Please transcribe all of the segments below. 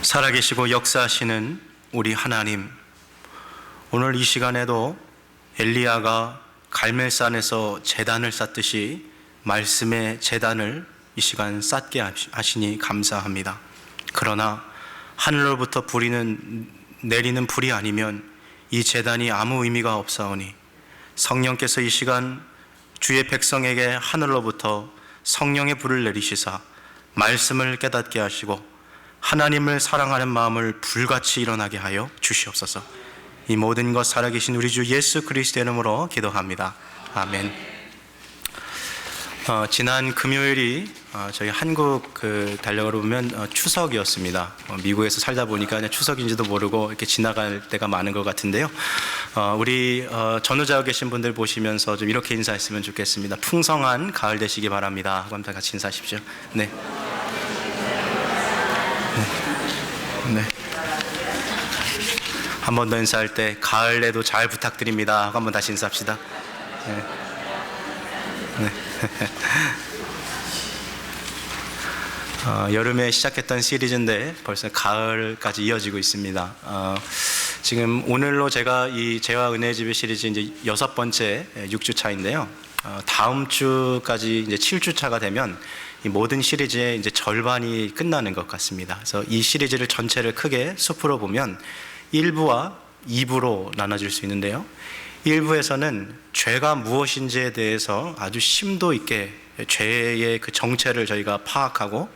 살아계시고 역사하시는 우리 하나님, 오늘 이 시간에도 엘리야가 갈멜산에서 제단을 쌓듯이 말씀의 제단을 이 시간 쌓게 하시니 감사합니다. 그러나 하늘로부터 내리는 불이 아니면 이 제단이 아무 의미가 없사오니, 성령께서 이 시간 주의 백성에게 하늘로부터 성령의 불을 내리시사 말씀을 깨닫게 하시고 하나님을 사랑하는 마음을 불같이 일어나게 하여 주시옵소서. 이 모든 것 살아계신 우리 주 예수 그리스도의 이름으로 기도합니다. 아멘. 지난 금요일이 저희 한국 달력으로 보면 추석이었습니다. 미국에서 살다 보니까 그냥 추석인지도 모르고 이렇게 지나갈 때가 많은 것 같은데요. 우리 전후자가 계신 분들 보시면서 좀 이렇게 인사했으면 좋겠습니다. 풍성한 가을 되시기 바랍니다. 하고 한번 같이 인사하십시오. 네. 네. 한 번 더 인사할 때 가을에도 잘 부탁드립니다 하고 한번 다시 인사합시다. 네. 네. 여름에 시작했던 시리즈인데 벌써 가을까지 이어지고 있습니다. 지금 오늘로 제가 이 재화 은혜의 집의 시리즈 이제 6번째 6주차인데요. 다음 주까지 이제 7주차가 되면 이 모든 시리즈의 이제 절반이 끝나는 것 같습니다. 그래서 이 시리즈를 전체를 크게 숲으로 보면 1부와 2부로 나눠질 수 있는데요. 1부에서는 죄가 무엇인지에 대해서 아주 심도 있게 죄의 그 정체를 저희가 파악하고,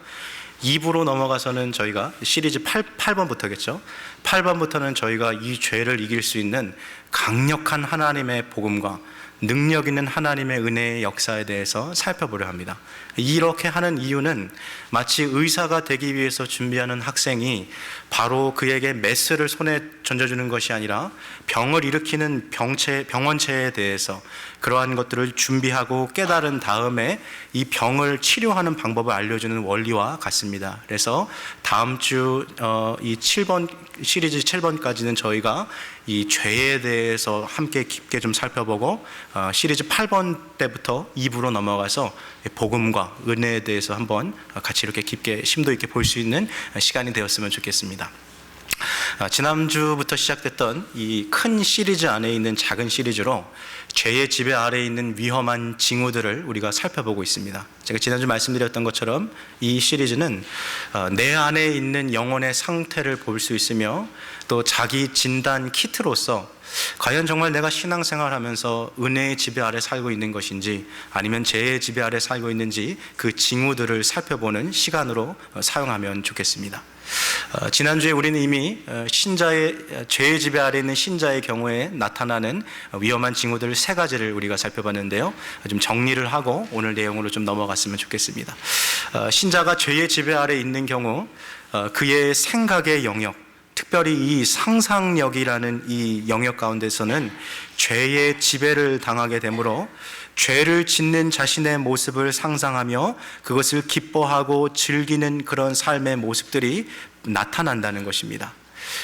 2부로 넘어가서는 저희가 시리즈 8번부터겠죠. 8번부터는 저희가 이 죄를 이길 수 있는 강력한 하나님의 복음과 능력 있는 하나님의 은혜의 역사에 대해서 살펴보려 합니다. 이렇게 하는 이유는 마치 의사가 되기 위해서 준비하는 학생이 바로 그에게 메스를 손에 던져주는 것이 아니라 병을 일으키는 병원체에 대해서 그러한 것들을 준비하고 깨달은 다음에 이 병을 치료하는 방법을 알려주는 원리와 같습니다. 그래서 다음 주 이 7번 시리즈 7번까지는 저희가 이 죄에 대해서 함께 깊게 좀 살펴보고, 시리즈 8번 때부터 2부로 넘어가서 복음과 은혜에 대해서 한번 같이 이렇게 깊게 심도 있게 볼 수 있는 시간이 되었으면 좋겠습니다. 지난주부터 시작됐던 이 큰 시리즈 안에 있는 작은 시리즈로 죄의 지배 아래에 있는 위험한 징후들을 우리가 살펴보고 있습니다. 제가 지난주 말씀드렸던 것처럼 이 시리즈는 내 안에 있는 영혼의 상태를 볼 수 있으며, 또 자기 진단 키트로서 과연 정말 내가 신앙생활 하면서 은혜의 지배 아래 살고 있는 것인지 아니면 죄의 지배 아래 살고 있는지 그 징후들을 살펴보는 시간으로 사용하면 좋겠습니다. 지난주에 우리는 이미 죄의 지배 아래 있는 신자의 경우에 나타나는 위험한 징후들 3가지를 우리가 살펴봤는데요. 좀 정리를 하고 오늘 내용으로 좀 넘어갔으면 좋겠습니다. 신자가 죄의 지배 아래 있는 경우 그의 생각의 영역, 특별히 이 상상력이라는 이 영역 가운데서는 죄의 지배를 당하게 되므로 죄를 짓는 자신의 모습을 상상하며 그것을 기뻐하고 즐기는 그런 삶의 모습들이 나타난다는 것입니다.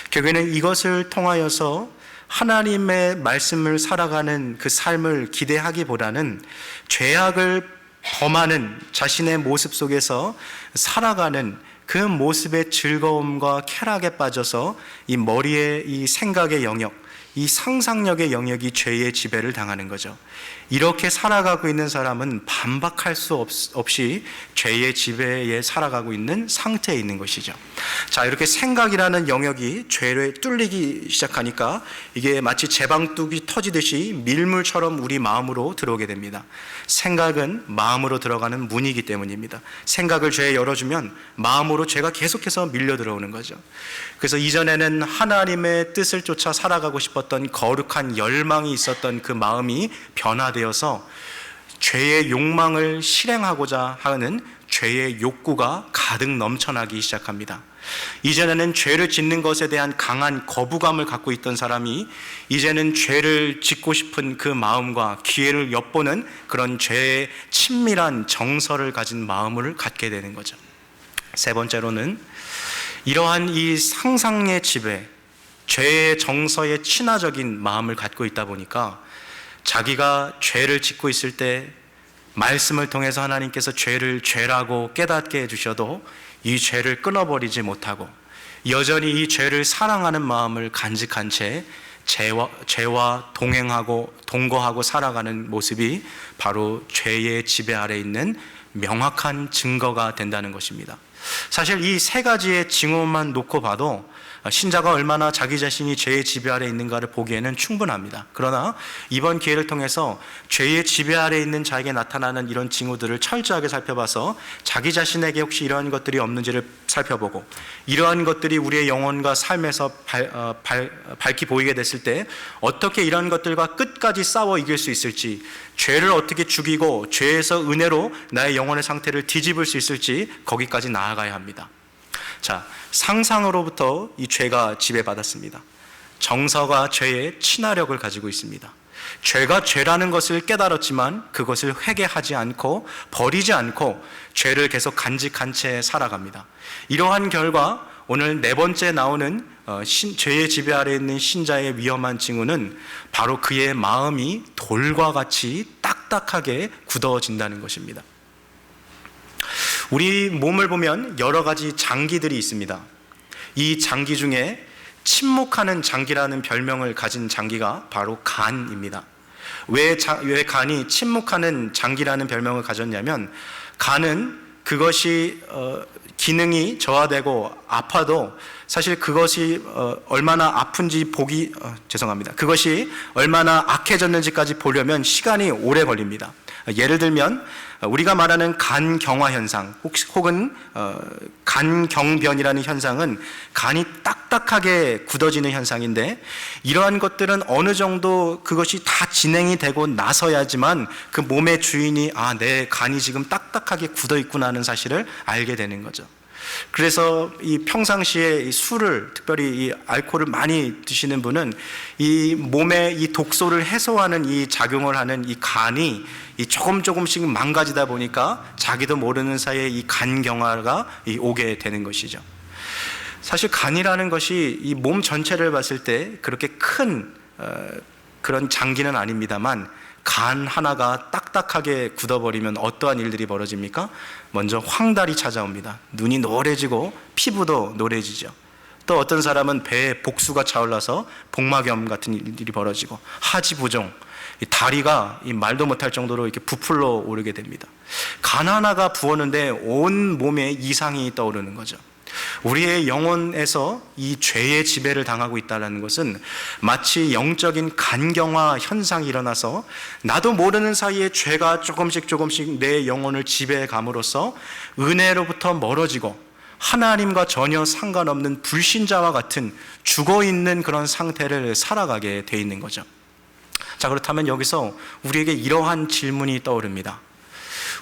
결국에는 이것을 통하여서 하나님의 말씀을 살아가는 그 삶을 기대하기보다는 죄악을 범하는 자신의 모습 속에서 살아가는 그 모습의 즐거움과 쾌락에 빠져서 이 머리의 이 생각의 영역, 이 상상력의 영역이 죄의 지배를 당하는 거죠. 이렇게 살아가고 있는 사람은 반박할 수 없이 죄의 지배에 살아가고 있는 상태에 있는 것이죠. 자, 이렇게 생각이라는 영역이 죄를 뚫리기 시작하니까 이게 마치 제방뚝이 터지듯이 밀물처럼 우리 마음으로 들어오게 됩니다. 생각은 마음으로 들어가는 문이기 때문입니다. 생각을 죄에 열어주면 마음으로 죄가 계속해서 밀려 들어오는 거죠. 그래서 이전에는 하나님의 뜻을 쫓아 살아가고 싶었던 거룩한 열망이 있었던 그 마음이 변화되어서 죄의 욕망을 실행하고자 하는 죄의 욕구가 가득 넘쳐나기 시작합니다. 이전에는 죄를 짓는 것에 대한 강한 거부감을 갖고 있던 사람이 이제는 죄를 짓고 싶은 그 마음과 기회를 엿보는 그런 죄의 친밀한 정서를 가진 마음을 갖게 되는 거죠. 3번째로는 이러한 이 상상의 지배, 죄의 정서에 친화적인 마음을 갖고 있다 보니까 자기가 죄를 짓고 있을 때 말씀을 통해서 하나님께서 죄를 죄라고 깨닫게 해주셔도 이 죄를 끊어버리지 못하고 여전히 이 죄를 사랑하는 마음을 간직한 채 죄와 동행하고 동거하고 살아가는 모습이 바로 죄의 지배 아래 있는 명확한 증거가 된다는 것입니다. 사실 이 세 가지의 징후만 놓고 봐도 신자가 얼마나 자기 자신이 죄의 지배 아래 있는가를 보기에는 충분합니다. 그러나 이번 기회를 통해서 죄의 지배 아래 있는 자에게 나타나는 이런 징후들을 철저하게 살펴봐서 자기 자신에게 혹시 이러한 것들이 없는지를 살펴보고 이러한 것들이 우리의 영혼과 삶에서 밝히 보이게 됐을 때 어떻게 이러한 것들과 끝까지 싸워 이길 수 있을지, 죄를 어떻게 죽이고 죄에서 은혜로 나의 영혼의 상태를 뒤집을 수 있을지 거기까지 나아가야 합니다. 자, 상상으로부터 이 죄가 지배받았습니다. 정서가 죄의 친화력을 가지고 있습니다. 죄가 죄라는 것을 깨달았지만 그것을 회개하지 않고 버리지 않고 죄를 계속 간직한 채 살아갑니다. 이러한 결과 오늘 네 번째 나오는 죄의 지배 아래 있는 신자의 위험한 징후는 바로 그의 마음이 돌과 같이 딱딱하게 굳어진다는 것입니다. 우리 몸을 보면 여러 가지 장기들이 있습니다. 이 장기 중에 침묵하는 장기라는 별명을 가진 장기가 바로 간입니다. 왜 간이 침묵하는 장기라는 별명을 가졌냐면, 간은 그것이 기능이 저하되고 아파도 사실 그것이 얼마나 아픈지 그것이 얼마나 악해졌는지까지 보려면 시간이 오래 걸립니다. 예를 들면 우리가 말하는 간경화 현상 혹은 간경변이라는 현상은 간이 딱딱하게 굳어지는 현상인데, 이러한 것들은 어느 정도 그것이 다 진행이 되고 나서야지만 그 몸의 주인이 내 간이 지금 딱딱하게 굳어 있구나 하는 사실을 알게 되는 거죠. 그래서 이 평상시에 이 술을, 특별히 이 알코올을 많이 드시는 분은 이 몸에 이 독소를 해소하는 이 작용을 하는 이 간이 이 조금씩 망가지다 보니까 자기도 모르는 사이에 이 간경화가 오게 되는 것이죠. 사실 간이라는 것이 이 몸 전체를 봤을 때 그렇게 큰 그런 장기는 아닙니다만, 간 하나가 딱딱하게 굳어버리면 어떠한 일들이 벌어집니까? 먼저 황달이 찾아옵니다. 눈이 노래지고 피부도 노래지죠. 또 어떤 사람은 배에 복수가 차올라서 복막염 같은 일이 벌어지고, 하지부종, 다리가 말도 못할 정도로 이렇게 부풀러 오르게 됩니다. 간 하나가 부었는데 온 몸에 이상이 떠오르는 거죠. 우리의 영혼에서 이 죄의 지배를 당하고 있다는 것은 마치 영적인 간경화 현상이 일어나서 나도 모르는 사이에 죄가 조금씩 내 영혼을 지배해 감으로써 은혜로부터 멀어지고 하나님과 전혀 상관없는 불신자와 같은 죽어있는 그런 상태를 살아가게 돼 있는 거죠. 자, 그렇다면 여기서 우리에게 이러한 질문이 떠오릅니다.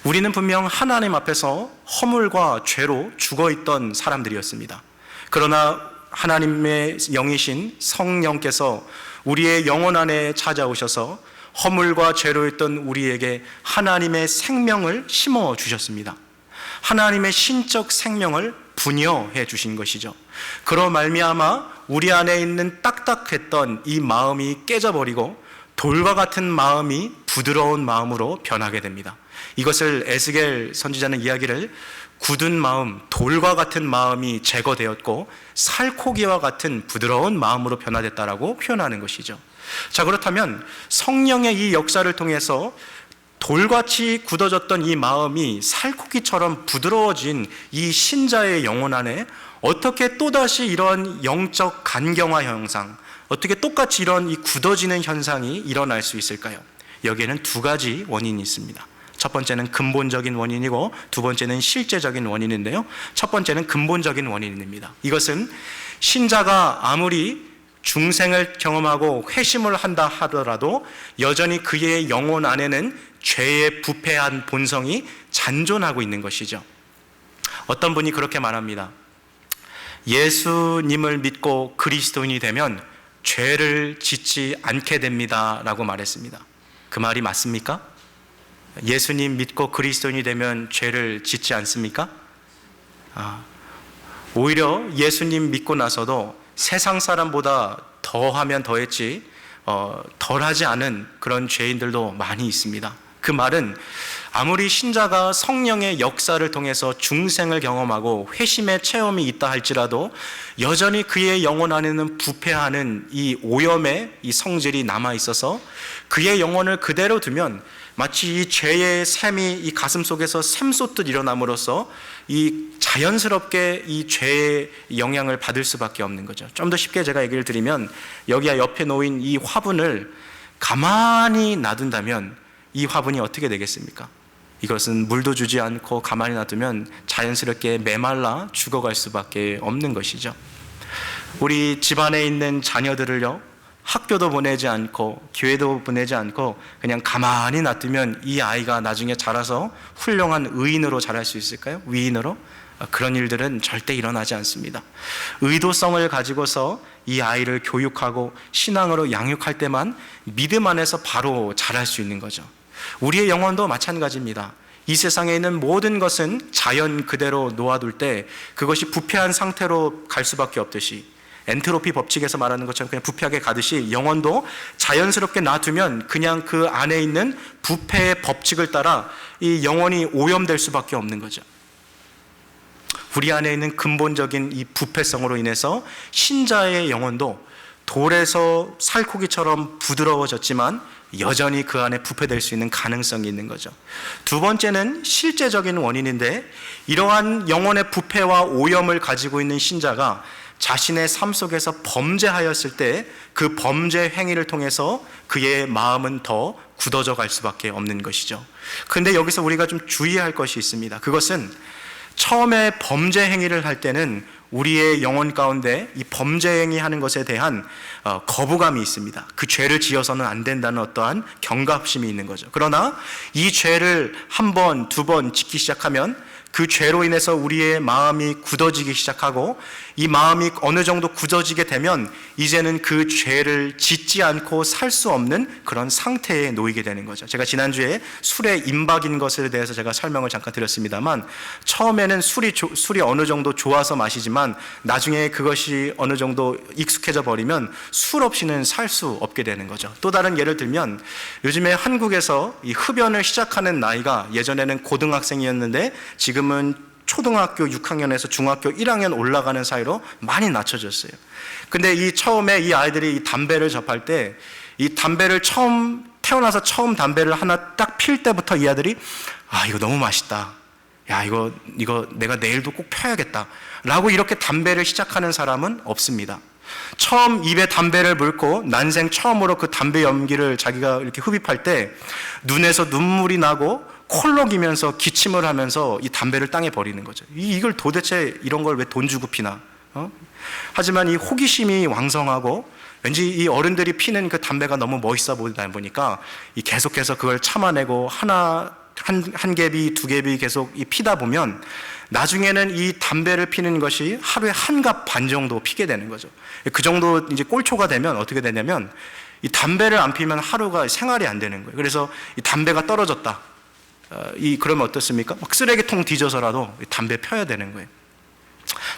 우리는 분명 하나님 앞에서 허물과 죄로 죽어있던 사람들이었습니다. 그러나 하나님의 영이신 성령께서 우리의 영혼 안에 찾아오셔서 허물과 죄로 있던 우리에게 하나님의 생명을 심어 주셨습니다. 하나님의 신적 생명을 분여해 주신 것이죠. 그로 말미암아 우리 안에 있는 딱딱했던 이 마음이 깨져버리고 돌과 같은 마음이 부드러운 마음으로 변하게 됩니다. 이것을 에스겔 선지자는 이야기를 굳은 마음, 돌과 같은 마음이 제거되었고 살코기와 같은 부드러운 마음으로 변화됐다라고 표현하는 것이죠. 자, 그렇다면 성령의 이 역사를 통해서 돌같이 굳어졌던 이 마음이 살코기처럼 부드러워진 이 신자의 영혼 안에 어떻게 또다시 이런 영적 간경화 현상, 어떻게 똑같이 이런 이 굳어지는 현상이 일어날 수 있을까요? 여기에는 두 가지 원인이 있습니다. 첫 번째는 근본적인 원인이고 두 번째는 실제적인 원인인데요, 첫 번째는 근본적인 원인입니다. 이것은 신자가 아무리 중생을 경험하고 회심을 한다 하더라도 여전히 그의 영혼 안에는 죄의 부패한 본성이 잔존하고 있는 것이죠. 어떤 분이 그렇게 말합니다. 예수님을 믿고 그리스도인이 되면 죄를 짓지 않게 됩니다 라고 말했습니다. 그 말이 맞습니까? 예수님 믿고 그리스도인이 되면 죄를 짓지 않습니까? 오히려 예수님 믿고 나서도 세상 사람보다 더하면 더했지 덜하지 않은 그런 죄인들도 많이 있습니다. 그 말은 아무리 신자가 성령의 역사를 통해서 중생을 경험하고 회심의 체험이 있다 할지라도 여전히 그의 영혼 안에는 부패하는 이 오염의 이 성질이 남아 있어서 그의 영혼을 그대로 두면 마치 이 죄의 샘이 이 가슴 속에서 샘솟듯 일어남으로써 이 자연스럽게 이 죄의 영향을 받을 수밖에 없는 거죠. 좀 더 쉽게 제가 얘기를 드리면 여기 옆에 놓인 이 화분을 가만히 놔둔다면 이 화분이 어떻게 되겠습니까? 이것은 물도 주지 않고 가만히 놔두면 자연스럽게 메말라 죽어갈 수밖에 없는 것이죠. 우리 집안에 있는 자녀들을요, 학교도 보내지 않고 교회도 보내지 않고 그냥 가만히 놔두면 이 아이가 나중에 자라서 훌륭한 의인으로 자랄 수 있을까요? 위인으로? 그런 일들은 절대 일어나지 않습니다. 의도성을 가지고서 이 아이를 교육하고 신앙으로 양육할 때만 믿음 안에서 바로 자랄 수 있는 거죠. 우리의 영혼도 마찬가지입니다. 이 세상에 있는 모든 것은 자연 그대로 놓아둘 때 그것이 부패한 상태로 갈 수밖에 없듯이, 엔트로피 법칙에서 말하는 것처럼 그냥 부패하게 가듯이 영혼도 자연스럽게 놔두면 그냥 그 안에 있는 부패의 법칙을 따라 이 영혼이 오염될 수밖에 없는 거죠. 우리 안에 있는 근본적인 이 부패성으로 인해서 신자의 영혼도 돌에서 살코기처럼 부드러워졌지만 여전히 그 안에 부패될 수 있는 가능성이 있는 거죠. 두 번째는 실제적인 원인인데, 이러한 영혼의 부패와 오염을 가지고 있는 신자가 자신의 삶 속에서 범죄하였을 때 그 범죄 행위를 통해서 그의 마음은 더 굳어져 갈 수밖에 없는 것이죠. 그런데 여기서 우리가 좀 주의할 것이 있습니다. 그것은 처음에 범죄 행위를 할 때는 우리의 영혼 가운데 이 범죄 행위하는 것에 대한 거부감이 있습니다. 그 죄를 지어서는 안 된다는 어떠한 경각심이 있는 거죠. 그러나 이 죄를 한 번, 두 번 짓기 시작하면 그 죄로 인해서 우리의 마음이 굳어지기 시작하고, 이 마음이 어느 정도 굳어지게 되면 이제는 그 죄를 짓지 않고 살 수 없는 그런 상태에 놓이게 되는 거죠. 제가 지난주에 술에 임박인 것에 대해서 제가 설명을 잠깐 드렸습니다만, 처음에는 술이 어느 정도 좋아서 마시지만 나중에 그것이 어느 정도 익숙해져 버리면 술 없이는 살 수 없게 되는 거죠. 또 다른 예를 들면, 요즘에 한국에서 이 흡연을 시작하는 나이가 예전에는 고등학생이었는데 지금은 초등학교 6학년에서 중학교 1학년 올라가는 사이로 많이 낮춰졌어요. 근데 이 처음에 이 아이들이 이 담배를 접할 때, 이 담배를 태어나서 처음 담배를 하나 딱 필 때부터 이 아들이, 아, 이거 너무 맛있다. 야, 이거 내가 내일도 꼭 펴야겠다. 라고 이렇게 담배를 시작하는 사람은 없습니다. 처음 입에 담배를 물고 난생 처음으로 그 담배 연기를 자기가 이렇게 흡입할 때 눈에서 눈물이 나고 콜록이면서 기침을 하면서 이 담배를 땅에 버리는 거죠. 이걸 도대체 이런 걸 왜 돈 주고 피나? 하지만 이 호기심이 왕성하고 왠지 이 어른들이 피는 그 담배가 너무 멋있어 보니까 계속해서 그걸 참아내고 한 갭이 두 갭이 계속 피다 보면 나중에는 이 담배를 피는 것이 하루에 한 갑 반 정도 피게 되는 거죠. 그 정도 이제 꼴초가 되면 어떻게 되냐면, 이 담배를 안 피면 하루가 생활이 안 되는 거예요. 그래서 이 담배가 떨어졌다. 그러면 어떻습니까? 막 쓰레기통 뒤져서라도 담배 펴야 되는 거예요.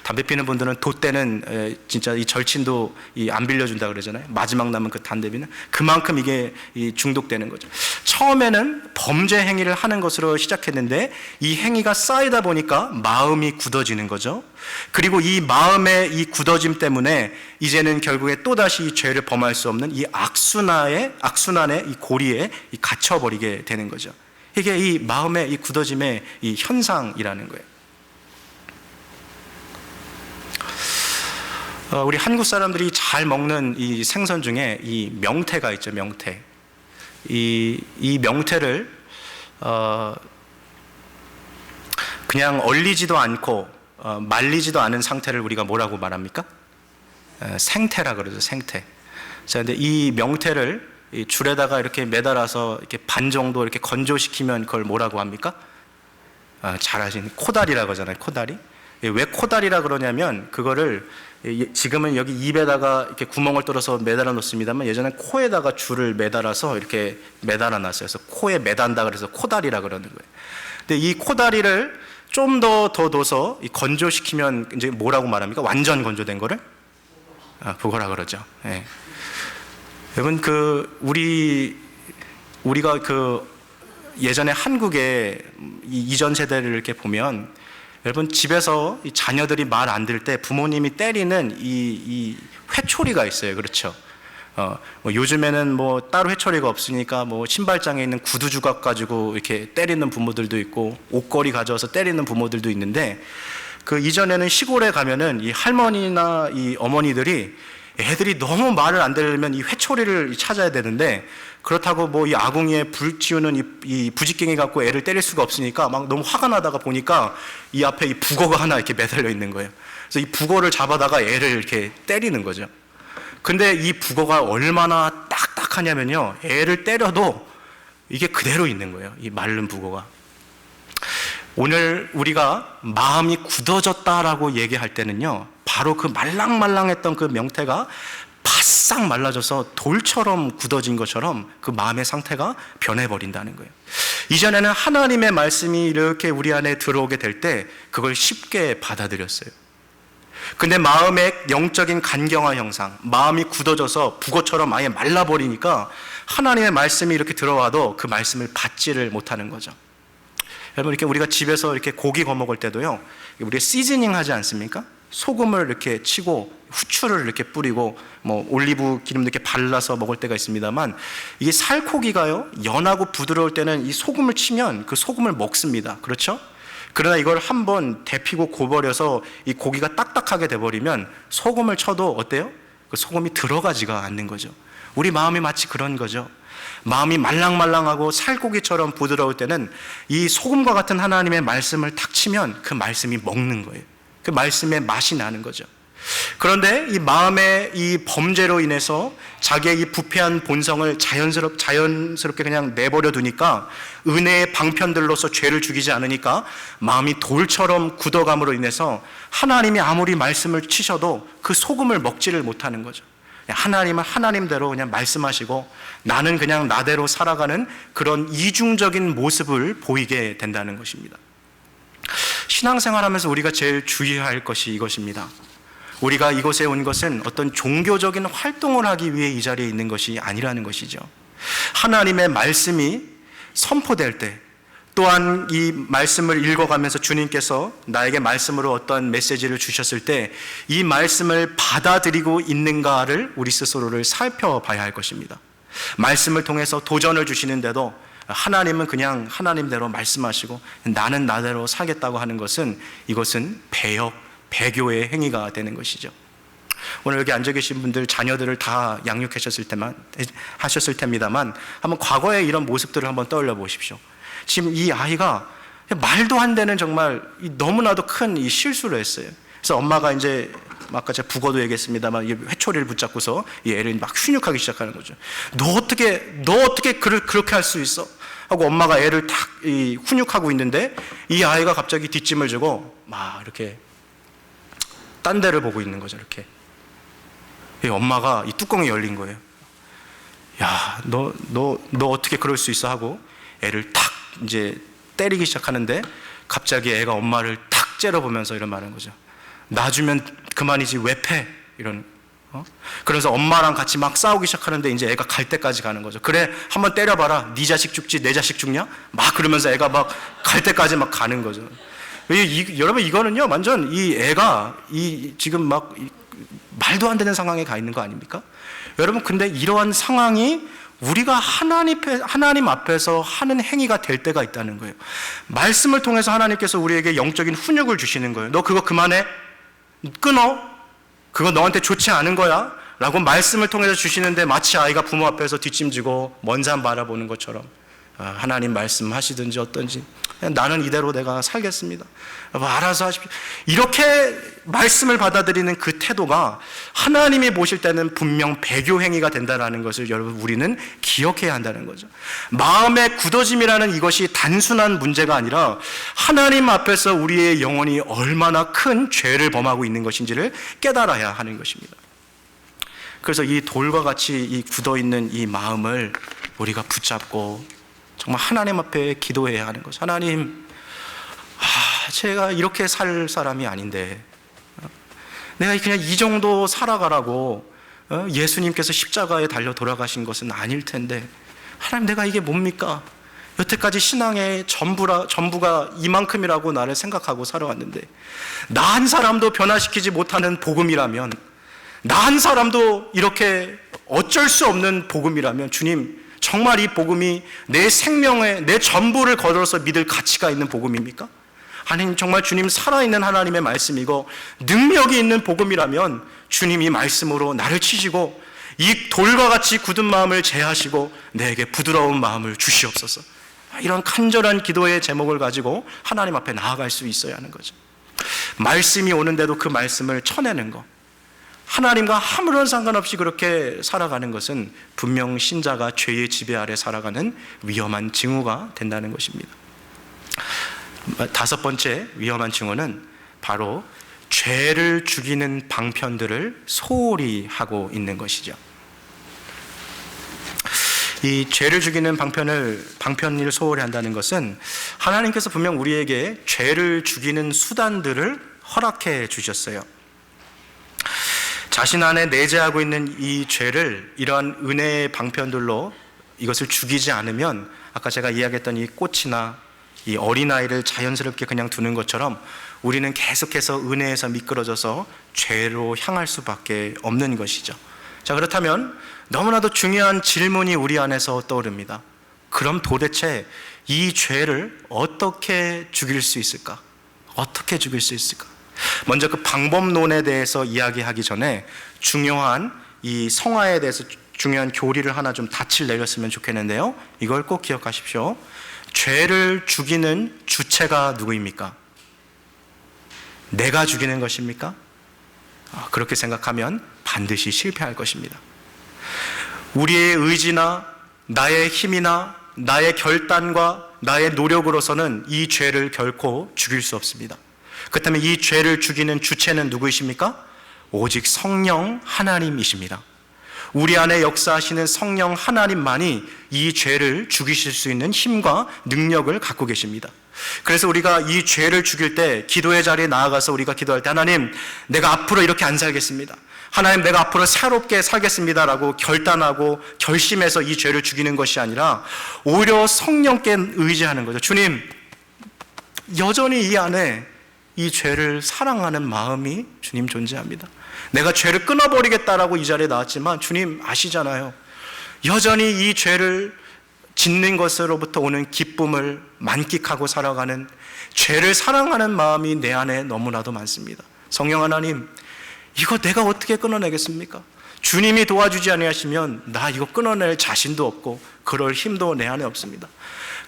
담배 피는 분들은 돛대는 진짜 이 절친도 안 빌려준다 그러잖아요. 마지막 남은 그 담배비는 그만큼 이게 중독되는 거죠. 처음에는 범죄 행위를 하는 것으로 시작했는데 이 행위가 쌓이다 보니까 마음이 굳어지는 거죠. 그리고 이 마음의 이 굳어짐 때문에 이제는 결국에 또다시 이 죄를 범할 수 없는 이 악순환의 이 고리에 갇혀버리게 되는 거죠. 이게 이 마음의 이 굳어짐의 이 현상이라는 거예요. 우리 한국 사람들이 잘 먹는 이 생선 중에 이 명태가 있죠. 명태. 이 명태를 그냥 얼리지도 않고 말리지도 않은 상태를 우리가 뭐라고 말합니까? 생태라 그러죠. 생태. 자, 근데 이 명태를 이 줄에다가 이렇게 매달아서 이렇게 반 정도 이렇게 건조시키면 그걸 뭐라고 합니까? 잘 아시는 코다리라고 하잖아요. 코다리. 왜 코다리라 그러냐면, 그거를 지금은 여기 입에다가 이렇게 구멍을 뚫어서 매달아 놓습니다만 예전에 코에다가 줄을 매달아서 이렇게 매달아 놨어요. 그래서 코에 매단다 그래서 코다리라 그러는 거예요. 근데 이 코다리를 좀 더 둬서 건조시키면 이제 뭐라고 말합니까? 완전 건조된 거를? 보거라 그러죠. 예. 여러분, 우리가 예전에 한국의 이전 세대를 이렇게 보면 여러분 집에서 이 자녀들이 말 안 들을 때 부모님이 때리는 이 회초리가 있어요. 그렇죠? 뭐 요즘에는 뭐 따로 회초리가 없으니까 뭐 신발장에 있는 구두 주걱 가지고 이렇게 때리는 부모들도 있고 옷걸이 가져와서 때리는 부모들도 있는데 그 이전에는 시골에 가면은 이 할머니나 이 어머니들이 애들이 너무 말을 안 들으면 이 회초리를 찾아야 되는데 그렇다고 뭐 이 아궁이에 불 지우는 이 부직갱이 갖고 애를 때릴 수가 없으니까 막 너무 화가 나다가 보니까 이 앞에 이 북어가 하나 이렇게 매달려 있는 거예요. 그래서 이 북어를 잡아다가 애를 이렇게 때리는 거죠. 근데 이 북어가 얼마나 딱딱하냐면요. 애를 때려도 이게 그대로 있는 거예요. 이 마른 북어가. 오늘 우리가 마음이 굳어졌다라고 얘기할 때는요. 바로 그 말랑말랑했던 그 명태가 바싹 말라져서 돌처럼 굳어진 것처럼 그 마음의 상태가 변해버린다는 거예요. 이전에는 하나님의 말씀이 이렇게 우리 안에 들어오게 될 때 그걸 쉽게 받아들였어요. 근데 마음의 영적인 간경화 현상, 마음이 굳어져서 북어처럼 아예 말라버리니까 하나님의 말씀이 이렇게 들어와도 그 말씀을 받지를 못하는 거죠. 여러분, 이렇게 우리가 집에서 이렇게 고기 구워 먹을 때도요, 우리가 시즈닝 하지 않습니까? 소금을 이렇게 치고 후추를 이렇게 뿌리고 뭐 올리브 기름도 이렇게 발라서 먹을 때가 있습니다만 이게 살코기가요, 연하고 부드러울 때는 이 소금을 치면 그 소금을 먹습니다. 그렇죠? 그러나 이걸 한번 데피고 고버려서 이 고기가 딱딱하게 돼버리면 소금을 쳐도 어때요? 그 소금이 들어가지가 않는 거죠. 우리 마음이 마치 그런 거죠. 마음이 말랑말랑하고 살코기처럼 부드러울 때는 이 소금과 같은 하나님의 말씀을 탁 치면 그 말씀이 먹는 거예요. 그 말씀의 맛이 나는 거죠. 그런데 이 마음의 이 범죄로 인해서 자기의 이 부패한 본성을 자연스럽게 그냥 내버려 두니까 은혜의 방편들로서 죄를 죽이지 않으니까 마음이 돌처럼 굳어감으로 인해서 하나님이 아무리 말씀을 치셔도 그 소금을 먹지를 못하는 거죠. 하나님은 하나님대로 그냥 말씀하시고 나는 그냥 나대로 살아가는 그런 이중적인 모습을 보이게 된다는 것입니다. 신앙생활하면서 우리가 제일 주의할 것이 이것입니다. 우리가 이곳에 온 것은 어떤 종교적인 활동을 하기 위해 이 자리에 있는 것이 아니라는 것이죠. 하나님의 말씀이 선포될 때, 또한 이 말씀을 읽어가면서 주님께서 나에게 말씀으로 어떤 메시지를 주셨을 때 이 말씀을 받아들이고 있는가를 우리 스스로를 살펴봐야 할 것입니다. 말씀을 통해서 도전을 주시는데도 하나님은 그냥 하나님대로 말씀하시고 나는 나대로 살겠다고 하는 것은 이것은 배교의 행위가 되는 것이죠. 오늘 여기 앉아 계신 분들 자녀들을 다 양육하셨을 텐데만 한번 과거의 이런 모습들을 한번 떠올려 보십시오. 지금 이 아이가 말도 안 되는 정말 너무나도 큰 이 실수를 했어요. 그래서 엄마가 이제 아까 제가 북어도 얘기했습니다만 회초리를 붙잡고서 이 애를 막 훈육하기 시작하는 거죠. 너 어떻게 그렇게 할 수 있어? 하고 엄마가 애를 탁 훈육하고 있는데 이 아이가 갑자기 뒷짐을 지고 막 이렇게 딴 데를 보고 있는 거죠. 이렇게. 이 엄마가 이 뚜껑이 열린 거예요. 야, 너 어떻게 그럴 수 있어? 하고 애를 탁 이제 때리기 시작하는데 갑자기 애가 엄마를 탁 째려보면서 이런 말하는 거죠. 놔주면 그만이지 왜 패? 이런. 그래서 엄마랑 같이 막 싸우기 시작하는데 이제 애가 갈 때까지 가는 거죠. 그래, 한번 때려봐라. 네 자식 죽지 내 자식 죽냐? 막 그러면서 애가 막 갈 때까지 막 가는 거죠. 여러분, 이거는요 완전 이 애가 지금 막 말도 안 되는 상황에 가 있는 거 아닙니까? 여러분, 근데 이러한 상황이 우리가 하나님 앞에서 하는 행위가 될 때가 있다는 거예요. 말씀을 통해서 하나님께서 우리에게 영적인 훈육을 주시는 거예요. 너 그거 그만해, 끊어, 그거 너한테 좋지 않은 거야 라고 말씀을 통해서 주시는데 마치 아이가 부모 앞에서 뒷짐지고 먼 산 바라보는 것처럼 하나님 말씀하시든지 어떤지 그냥 나는 이대로 내가 살겠습니다, 알아서 하십시오, 이렇게 말씀을 받아들이는 그 태도가 하나님이 보실 때는 분명 배교 행위가 된다는 것을 여러분 우리는 기억해야 한다는 거죠. 마음의 굳어짐이라는 이것이 단순한 문제가 아니라 하나님 앞에서 우리의 영혼이 얼마나 큰 죄를 범하고 있는 것인지를 깨달아야 하는 것입니다. 그래서 이 돌과 같이 이 굳어있는 이 마음을 우리가 붙잡고 정말 하나님 앞에 기도해야 하는 거죠. 하나님, 제가 이렇게 살 사람이 아닌데 내가 그냥 이 정도 살아가라고 예수님께서 십자가에 달려 돌아가신 것은 아닐 텐데 하나님, 내가 이게 뭡니까? 여태까지 신앙의 전부가 이만큼이라고 나를 생각하고 살아왔는데, 나 한 사람도 변화시키지 못하는 복음이라면, 나 한 사람도 이렇게 어쩔 수 없는 복음이라면, 주님, 정말 이 복음이 내 생명에 내 전부를 걸어서 믿을 가치가 있는 복음입니까? 아니, 정말 주님 살아있는 하나님의 말씀이고 능력이 있는 복음이라면 주님이 말씀으로 나를 치시고 이 돌과 같이 굳은 마음을 제하시고 내게 부드러운 마음을 주시옵소서. 이런 간절한 기도의 제목을 가지고 하나님 앞에 나아갈 수 있어야 하는 거죠. 말씀이 오는데도 그 말씀을 쳐내는 것, 하나님과 아무런 상관없이 그렇게 살아가는 것은 분명 신자가 죄의 지배 아래 살아가는 위험한 징후가 된다는 것입니다. 다섯 번째 위험한 징후는 바로 죄를 죽이는 방편들을 소홀히 하고 있는 것이죠. 이 죄를 죽이는 방편을 소홀히 한다는 것은 하나님께서 분명 우리에게 죄를 죽이는 수단들을 허락해 주셨어요. 자신 안에 내재하고 있는 이 죄를 이러한 은혜의 방편들로 이것을 죽이지 않으면, 아까 제가 이야기했던 이 꽃이나 이 어린아이를 자연스럽게 그냥 두는 것처럼 우리는 계속해서 은혜에서 미끄러져서 죄로 향할 수밖에 없는 것이죠. 자, 그렇다면 너무나도 중요한 질문이 우리 안에서 떠오릅니다. 그럼 도대체 이 죄를 어떻게 죽일 수 있을까? 어떻게 죽일 수 있을까? 먼저 그 방법론에 대해서 이야기하기 전에 중요한 이 성화에 대해서 중요한 교리를 하나 좀 닻을 내렸으면 좋겠는데요, 이걸 꼭 기억하십시오. 죄를 죽이는 주체가 누구입니까? 내가 죽이는 것입니까? 그렇게 생각하면 반드시 실패할 것입니다. 우리의 의지나 나의 힘이나 나의 결단과 나의 노력으로서는 이 죄를 결코 죽일 수 없습니다. 그렇다면 이 죄를 죽이는 주체는 누구이십니까? 오직 성령 하나님이십니다. 우리 안에 역사하시는 성령 하나님만이 이 죄를 죽이실 수 있는 힘과 능력을 갖고 계십니다. 그래서 우리가 이 죄를 죽일 때 기도의 자리에 나아가서 우리가 기도할 때, 하나님, 내가 앞으로 이렇게 안 살겠습니다. 하나님, 내가 앞으로 새롭게 살겠습니다라고 결단하고 결심해서 이 죄를 죽이는 것이 아니라 오히려 성령께 의지하는 거죠. 주님, 여전히 이 안에 이 죄를 사랑하는 마음이 주님 존재합니다. 내가 죄를 끊어버리겠다라고 이 자리에 나왔지만 주님 아시잖아요. 여전히 이 죄를 짓는 것으로부터 오는 기쁨을 만끽하고 살아가는, 죄를 사랑하는 마음이 내 안에 너무나도 많습니다. 성령 하나님, 이거 내가 어떻게 끊어내겠습니까? 주님이 도와주지 아니하시면 나 이거 끊어낼 자신도 없고 그럴 힘도 내 안에 없습니다.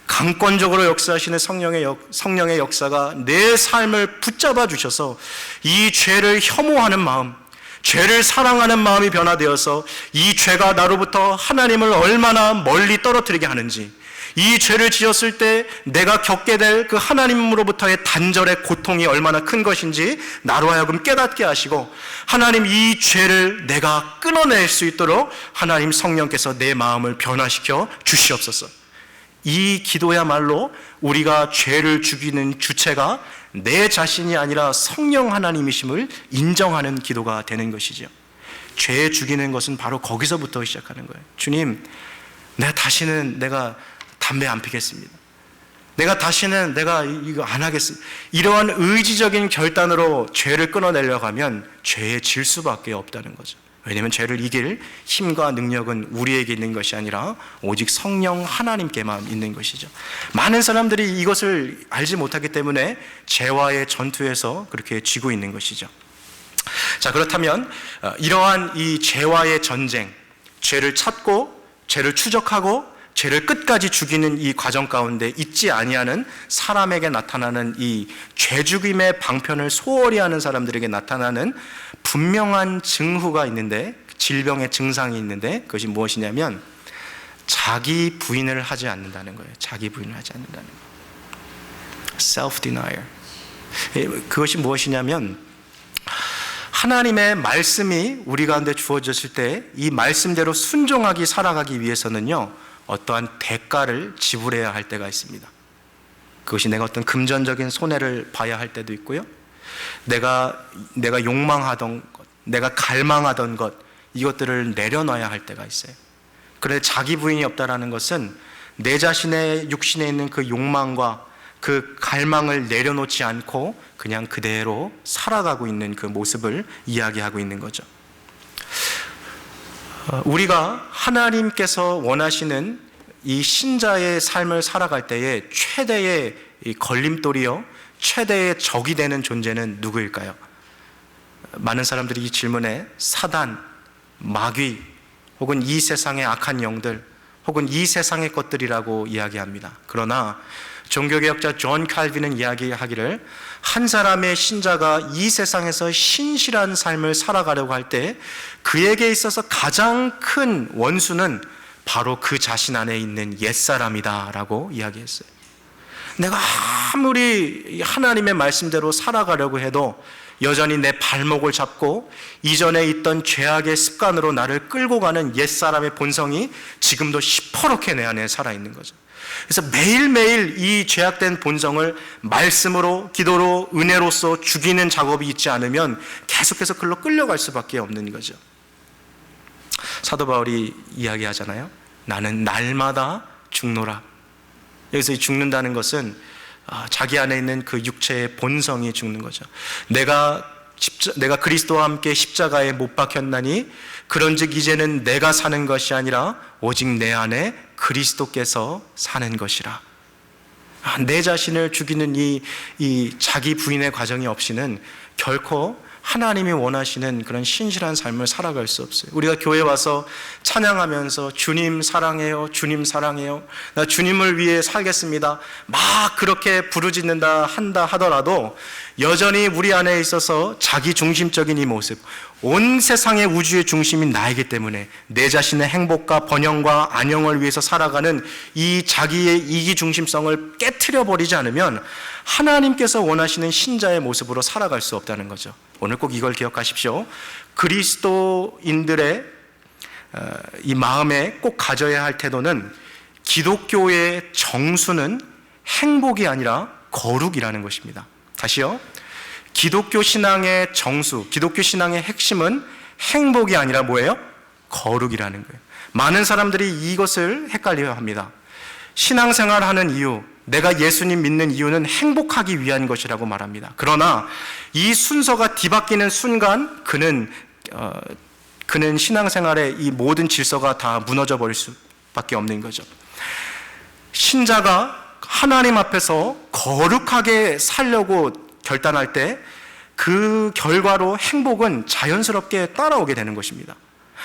강권적으로 역사하시는 성령의 역사가 내 삶을 붙잡아 주셔서 이 죄를 혐오하는 마음, 죄를 사랑하는 마음이 변화되어서 이 죄가 나로부터 하나님을 얼마나 멀리 떨어뜨리게 하는지, 이 죄를 지었을 때 내가 겪게 될 그 하나님으로부터의 단절의 고통이 얼마나 큰 것인지 나로 하여금 깨닫게 하시고, 하나님, 이 죄를 내가 끊어낼 수 있도록 하나님 성령께서 내 마음을 변화시켜 주시옵소서. 이 기도야말로 우리가 죄를 죽이는 주체가 내 자신이 아니라 성령 하나님이심을 인정하는 기도가 되는 것이죠. 죄 죽이는 것은 바로 거기서부터 시작하는 거예요. 주님, 내가 담배 안 피겠습니다. 내가 이거 안 하겠습니다. 이러한 의지적인 결단으로 죄를 끊어내려고 하면 죄에 질 수밖에 없다는 거죠. 왜냐하면 죄를 이길 힘과 능력은 우리에게 있는 것이 아니라 오직 성령 하나님께만 있는 것이죠. 많은 사람들이 이것을 알지 못하기 때문에 죄와의 전투에서 그렇게 쥐고 있는 것이죠. 자, 그렇다면 이러한 이 죄와의 전쟁, 죄를 찾고 죄를 추적하고 죄를 끝까지 죽이는 이 과정 가운데 잊지 아니하는 사람에게 나타나는 이 죄죽임의 방편을 소홀히 하는 사람들에게 나타나는 분명한 증후가 있는데, 질병의 증상이 있는데, 그것이 무엇이냐면 자기 부인을 하지 않는다는 거예요. 자기 부인을 하지 않는다는 거예요. self-denial. 그것이 무엇이냐면 하나님의 말씀이 우리 가운데 주어졌을 때 이 말씀대로 순종하기 살아가기 위해서는요, 어떠한 대가를 지불해야 할 때가 있습니다. 그것이 내가 어떤 금전적인 손해를 봐야 할 때도 있고요, 내가 욕망하던 것, 내가 갈망하던 것, 이것들을 내려놔야 할 때가 있어요. 그런데 자기 부인이 없다라는 것은 내 자신의 육신에 있는 그 욕망과 그 갈망을 내려놓지 않고 그냥 그대로 살아가고 있는 그 모습을 이야기하고 있는 거죠. 우리가 하나님께서 원하시는 이 신자의 삶을 살아갈 때에 최대의 걸림돌이요, 최대의 적이 되는 존재는 누구일까요? 많은 사람들이 이 질문에 사단, 마귀, 혹은 이 세상의 악한 영들, 혹은 이 세상의 것들이라고 이야기합니다. 그러나 종교개혁자 존 칼빈은 이야기하기를 한 사람의 신자가 이 세상에서 신실한 삶을 살아가려고 할 때 그에게 있어서 가장 큰 원수는 바로 그 자신 안에 있는 옛사람이다 라고 이야기했어요. 내가 아무리 하나님의 말씀대로 살아가려고 해도 여전히 내 발목을 잡고 이전에 있던 죄악의 습관으로 나를 끌고 가는 옛사람의 본성이 지금도 시퍼렇게 내 안에 살아있는 거죠. 그래서 매일매일 이 죄악된 본성을 말씀으로, 기도로, 은혜로서 죽이는 작업이 있지 않으면 계속해서 글로 끌려갈 수밖에 없는 거죠. 사도 바울이 이야기하잖아요. 나는 날마다 죽노라. 여기서 이 죽는다는 것은 자기 안에 있는 그 육체의 본성이 죽는 거죠. 내가 그리스도와 함께 십자가에 못 박혔나니 그런즉 이제는 내가 사는 것이 아니라 오직 내 안에 그리스도께서 사는 것이라. 내 자신을 죽이는 이 자기 부인의 과정이 없이는 결코 하나님이 원하시는 그런 신실한 삶을 살아갈 수 없어요. 우리가 교회 와서 찬양하면서 주님 사랑해요, 주님 사랑해요, 나 주님을 위해 살겠습니다, 막 그렇게 부르짖는다 한다 하더라도 여전히 우리 안에 있어서 자기 중심적인 이 모습, 온 세상의 우주의 중심인 나이기 때문에 내 자신의 행복과 번영과 안녕을 위해서 살아가는 이 자기의 이기 중심성을 깨트려 버리지 않으면 하나님께서 원하시는 신자의 모습으로 살아갈 수 없다는 거죠. 오늘 꼭 이걸 기억하십시오. 그리스도인들의 이 마음에 꼭 가져야 할 태도는 기독교의 정수는 행복이 아니라 거룩이라는 것입니다. 다시요. 기독교 신앙의 정수, 기독교 신앙의 핵심은 행복이 아니라 뭐예요? 거룩이라는 거예요. 많은 사람들이 이것을 헷갈려 합니다. 신앙생활하는 이유, 내가 예수님 믿는 이유는 행복하기 위한 것이라고 말합니다. 그러나 이 순서가 뒤바뀌는 순간 그는 신앙생활의 이 모든 질서가 다 무너져 버릴 수밖에 없는 거죠. 신자가 하나님 앞에서 거룩하게 살려고 결단할 때 그 결과로 행복은 자연스럽게 따라오게 되는 것입니다.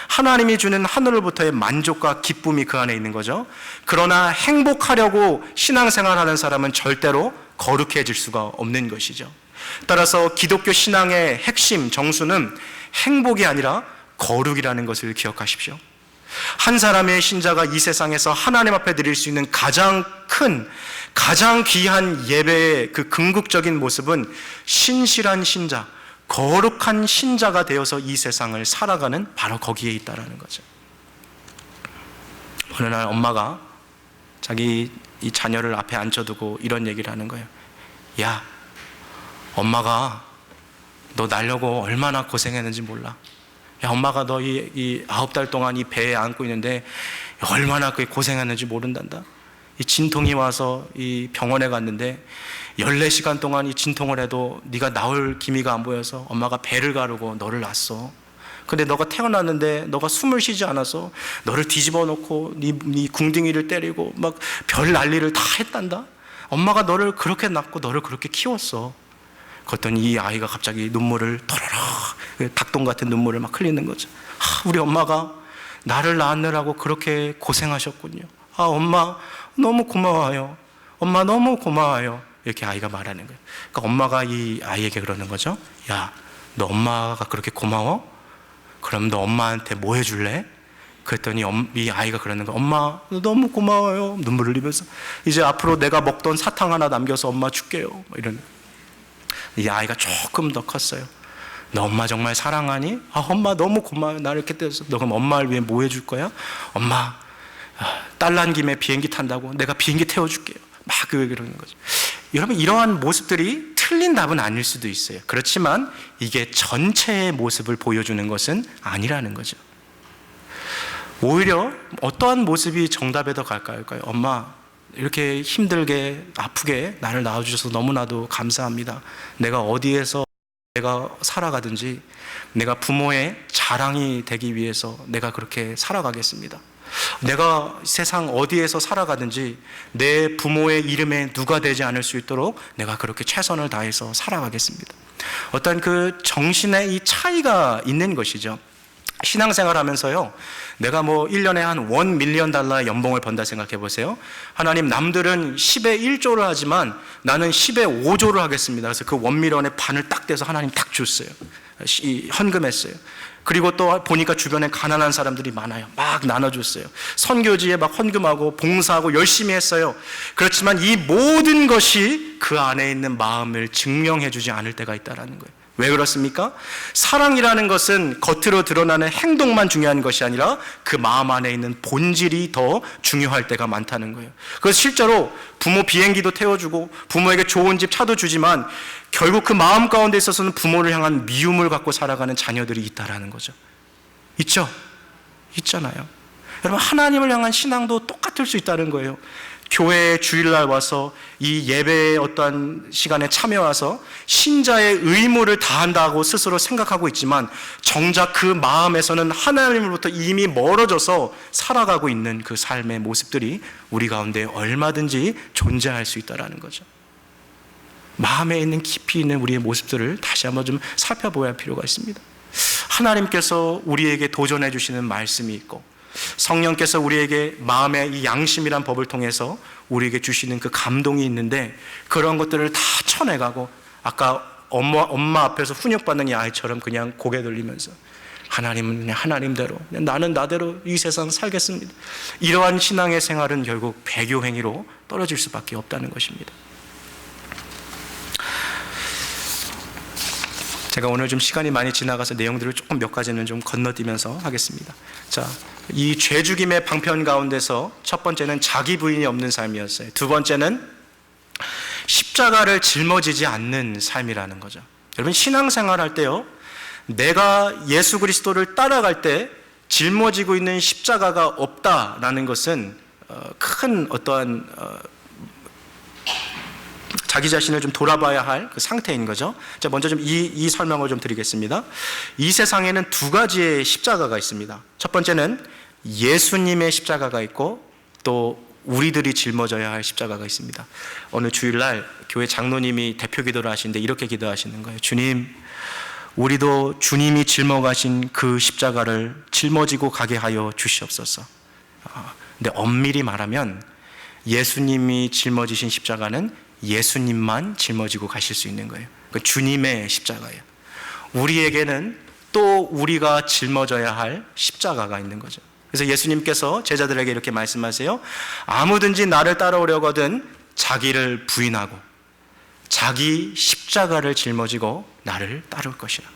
하나님이 주는 하늘로부터의 만족과 기쁨이 그 안에 있는 거죠. 그러나 행복하려고 신앙생활하는 사람은 절대로 거룩해질 수가 없는 것이죠. 따라서 기독교 신앙의 핵심 정수는 행복이 아니라 거룩이라는 것을 기억하십시오. 한 사람의 신자가 이 세상에서 하나님 앞에 드릴 수 있는 가장 큰, 가장 귀한 예배의 그 궁극적인 모습은 신실한 신자, 거룩한 신자가 되어서 이 세상을 살아가는 바로 거기에 있다는 거죠. 어느 날 엄마가 자기 이 자녀를 앞에 앉혀두고 이런 얘기를 하는 거예요. 야, 엄마가 너 낳으려고 얼마나 고생했는지 몰라. 야, 엄마가 너 이 9달 동안 이 배에 안고 있는데 얼마나 고생했는지 모른단다. 이 진통이 와서 이 병원에 갔는데 14시간 동안 이 진통을 해도 네가 나올 기미가 안 보여서 엄마가 배를 가르고 너를 낳았어. 근데 너가 태어났는데 너가 숨을 쉬지 않아서 너를 뒤집어 놓고 네 궁둥이를 때리고 막 별 난리를 다 했단다. 엄마가 너를 그렇게 낳고 너를 그렇게 키웠어. 그랬더니 이 아이가 갑자기 눈물을 토로록, 닭똥 같은 눈물을 막 흘리는 거죠. 우리 엄마가 나를 낳느라고 그렇게 고생하셨군요. 엄마 너무 고마워요. 엄마 너무 고마워요. 이렇게 아이가 말하는 거예요. 그러니까 엄마가 이 아이에게 그러는 거죠. 야, 너 엄마가 그렇게 고마워? 그럼 너 엄마한테 뭐 해줄래? 그랬더니 이 아이가 그러는 거예요. 엄마 너무 고마워요. 눈물을 흘리면서 이제 앞으로 내가 먹던 사탕 하나 남겨서 엄마 줄게요. 이런. 이 아이가 조금 더 컸어요. 너 엄마 정말 사랑하니? 엄마 너무 고마워요. 나를 이렇게 떼서. 너 그럼 엄마를 위해 뭐 해줄 거야? 엄마 딸 난 김에 비행기 탄다고 내가 비행기 태워줄게요. 막 그러는 거죠. 여러분, 이러한 모습들이 틀린 답은 아닐 수도 있어요. 그렇지만 이게 전체의 모습을 보여주는 것은 아니라는 거죠. 오히려 어떠한 모습이 정답에 더 가까울까요? 엄마, 이렇게 힘들게 아프게 나를 낳아주셔서 너무나도 감사합니다. 내가 어디에서 내가 살아가든지 내가 부모의 자랑이 되기 위해서 내가 그렇게 살아가겠습니다. 내가 세상 어디에서 살아가든지 내 부모의 이름에 누가 되지 않을 수 있도록 내가 그렇게 최선을 다해서 살아가겠습니다. 어떤 그 정신의 이 차이가 있는 것이죠. 신앙생활 하면서요, 내가 뭐 1년에 한 $1밀리언 연봉을 번다 생각해 보세요. 하나님, 남들은 10의 1조를 하지만 나는 10의 5조를 하겠습니다. 그래서 그 $1밀리언의 반을 딱 떼서 하나님 딱 줬어요. 헌금했어요. 그리고 또 보니까 주변에 가난한 사람들이 많아요. 막 나눠줬어요. 선교지에 막 헌금하고 봉사하고 열심히 했어요. 그렇지만 이 모든 것이 그 안에 있는 마음을 증명해 주지 않을 때가 있다는 거예요. 왜 그렇습니까? 사랑이라는 것은 겉으로 드러나는 행동만 중요한 것이 아니라 그 마음 안에 있는 본질이 더 중요할 때가 많다는 거예요. 그래서 실제로 부모 비행기도 태워주고 부모에게 좋은 집 차도 주지만 결국 그 마음 가운데 있어서는 부모를 향한 미움을 갖고 살아가는 자녀들이 있다라는 거죠. 있죠? 있잖아요. 여러분, 하나님을 향한 신앙도 똑같을 수 있다는 거예요. 교회에 주일날 와서 이 예배의 어떠한 시간에 참여와서 신자의 의무를 다한다고 스스로 생각하고 있지만 정작 그 마음에서는 하나님으로부터 이미 멀어져서 살아가고 있는 그 삶의 모습들이 우리 가운데 얼마든지 존재할 수 있다는 거죠. 마음에 있는 깊이 있는 우리의 모습들을 다시 한번 좀 살펴봐야 할 필요가 있습니다. 하나님께서 우리에게 도전해 주시는 말씀이 있고 성령께서 우리에게 마음의 이 양심이란 법을 통해서 우리에게 주시는 그 감동이 있는데 그런 것들을 다 쳐내가고 아까 엄마 앞에서 훈육받는 이 아이처럼 그냥 고개 돌리면서 하나님은 그냥 하나님대로, 나는 나대로 이 세상 살겠습니다. 이러한 신앙의 생활은 결국 배교 행위로 떨어질 수밖에 없다는 것입니다. 제가 오늘 좀 시간이 많이 지나가서 내용들을 조금 몇 가지는 좀 건너뛰면서 하겠습니다. 자, 이 죄죽임의 방편 가운데서 첫 번째는 자기 부인이 없는 삶이었어요. 두 번째는 십자가를 짊어지지 않는 삶이라는 거죠. 여러분, 신앙생활 할 때요, 내가 예수 그리스도를 따라갈 때 짊어지고 있는 십자가가 없다라는 것은 큰 어떠한 자기 자신을 좀 돌아봐야 할 그 상태인 거죠. 자, 먼저 좀 이 설명을 좀 드리겠습니다. 이 세상에는 두 가지의 십자가가 있습니다. 첫 번째는 예수님의 십자가가 있고 또 우리들이 짊어져야 할 십자가가 있습니다. 어느 주일날 교회 장로님이 대표 기도를 하시는데 이렇게 기도하시는 거예요. 주님, 우리도 주님이 짊어가신 그 십자가를 짊어지고 가게 하여 주시옵소서. 근데 엄밀히 말하면 예수님이 짊어지신 십자가는 예수님만 짊어지고 가실 수 있는 거예요. 그 주님의 십자가예요. 우리에게는 또 우리가 짊어져야 할 십자가가 있는 거죠. 그래서 예수님께서 제자들에게 이렇게 말씀하세요. 아무든지 나를 따라오려거든 자기를 부인하고 자기 십자가를 жил머지고 나를 따를 것이라.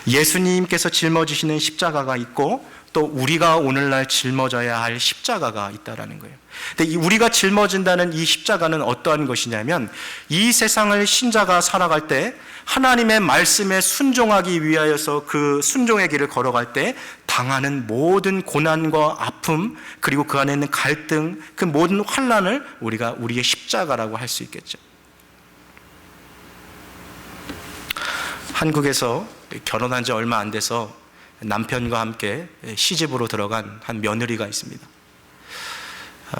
예수님께서 짊어지시는 십자가가 있고 또 우리가 오늘날 짊어져야 할 십자가가 있다라는 거예요. 근데 우리가 짊어진다는 이 십자가는 어떠한 것이냐면 이 세상을 신자가 살아갈 때 하나님의 말씀에 순종하기 위하여서 그 순종의 길을 걸어갈 때 당하는 모든 고난과 아픔 그리고 그 안에 있는 갈등 그 모든 환난을 우리가 우리의 십자가라고 할 수 있겠죠. 한국에서 결혼한 지 얼마 안 돼서 남편과 함께 시집으로 들어간 한 며느리가 있습니다.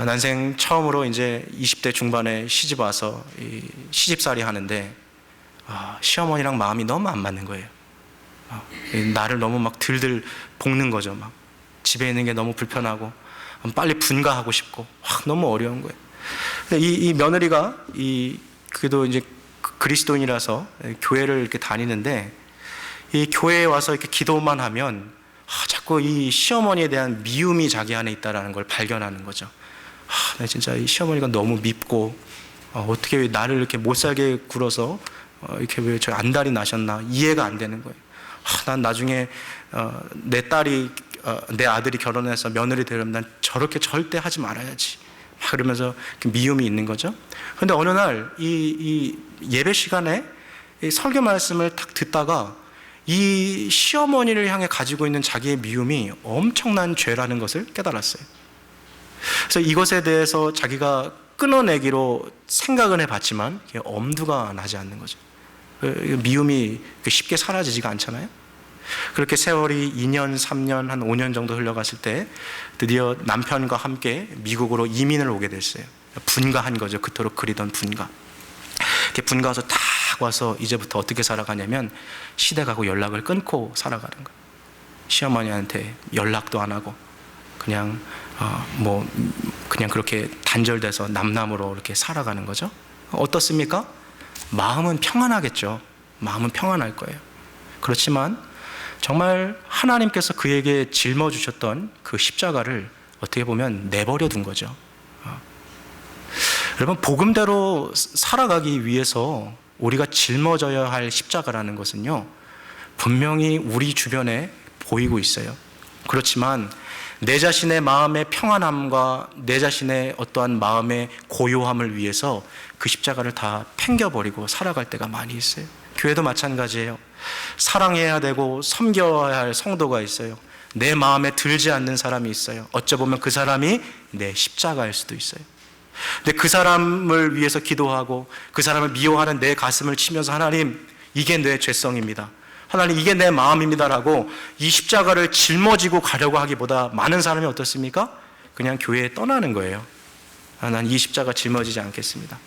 난생 처음으로 이제 20대 중반에 시집 와서 시집살이 하는데 시어머니랑 마음이 너무 안 맞는 거예요. 나를 너무 막 들들 볶는 거죠. 막 집에 있는 게 너무 불편하고 빨리 분가하고 싶고 너무 어려운 거예요. 근데 이 며느리가 그래도 이제 그리스도인이라서 교회를 이렇게 다니는데 이 교회에 와서 이렇게 기도만 하면 자꾸 이 시어머니에 대한 미움이 자기 안에 있다라는 걸 발견하는 거죠. 나 진짜 이 시어머니가 너무 밉고 어떻게 왜 나를 이렇게 못 살게 굴어서 이렇게 왜 저 안달이 나셨나 이해가 안 되는 거예요. 난 나중에 내 아들이 결혼해서 며느리 되려면 난 저렇게 절대 하지 말아야지. 막 그러면서 미움이 있는 거죠. 그런데 어느 날 이 예배 시간에 이 설교 말씀을 딱 듣다가 이 시어머니를 향해 가지고 있는 자기의 미움이 엄청난 죄라는 것을 깨달았어요. 그래서 이것에 대해서 자기가 끊어내기로 생각은 해봤지만 엄두가 나지 않는 거죠. 미움이 쉽게 사라지지가 않잖아요. 그렇게 세월이 2년, 3년, 한 5년 정도 흘러갔을 때 드디어 남편과 함께 미국으로 이민을 오게 됐어요. 분가한 거죠. 그토록 그리던 분가. 이렇게 분가해서 딱 와서 이제부터 어떻게 살아가냐면 시댁하고 연락을 끊고 살아가는 거예요. 시어머니한테 연락도 안 하고 그냥 그냥 그렇게 단절돼서 남남으로 이렇게 살아가는 거죠. 어떻습니까? 마음은 평안하겠죠. 마음은 평안할 거예요. 그렇지만 정말 하나님께서 그에게 짊어주셨던 그 십자가를 어떻게 보면 내버려 둔 거죠. 여러분, 복음대로 살아가기 위해서 우리가 짊어져야 할 십자가라는 것은요, 분명히 우리 주변에 보이고 있어요. 그렇지만 내 자신의 마음의 평안함과 내 자신의 어떠한 마음의 고요함을 위해서 그 십자가를 다 팽겨버리고 살아갈 때가 많이 있어요. 교회도 마찬가지예요. 사랑해야 되고 섬겨야 할 성도가 있어요. 내 마음에 들지 않는 사람이 있어요. 어쩌보면 그 사람이 내 십자가일 수도 있어요. 근데 그 사람을 위해서 기도하고 그 사람을 미워하는 내 가슴을 치면서 하나님, 이게 내 죄성입니다. 하나님, 이게 내 마음입니다라고 이 십자가를 짊어지고 가려고 하기보다 많은 사람이 어떻습니까? 그냥 교회에 떠나는 거예요. 난 이 십자가 짊어지지 않겠습니다.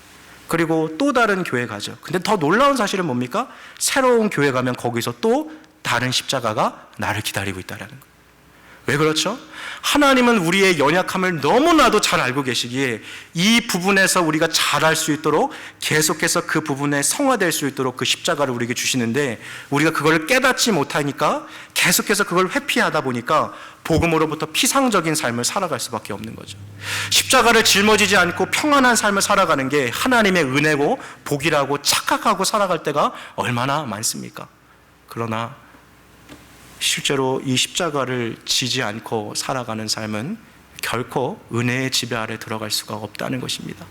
그리고 또 다른 교회 가죠. 근데 더 놀라운 사실은 뭡니까? 새로운 교회 가면 거기서 또 다른 십자가가 나를 기다리고 있다는 거예요. 왜 그렇죠? 하나님은 우리의 연약함을 너무나도 잘 알고 계시기에 이 부분에서 우리가 잘할 수 있도록 계속해서 그 부분에 성화될 수 있도록 그 십자가를 우리에게 주시는데, 우리가 그걸 깨닫지 못하니까 계속해서 그걸 회피하다 보니까 복음으로부터 피상적인 삶을 살아갈 수밖에 없는 거죠. 십자가를 짊어지지 않고 평안한 삶을 살아가는 게 하나님의 은혜고 복이라고 착각하고 살아갈 때가 얼마나 많습니까? 그러나 실제로 이 십자가를 지지 않고 살아가는 삶은 결코 은혜의 지배 아래 들어갈 수가 없다는 것입니다.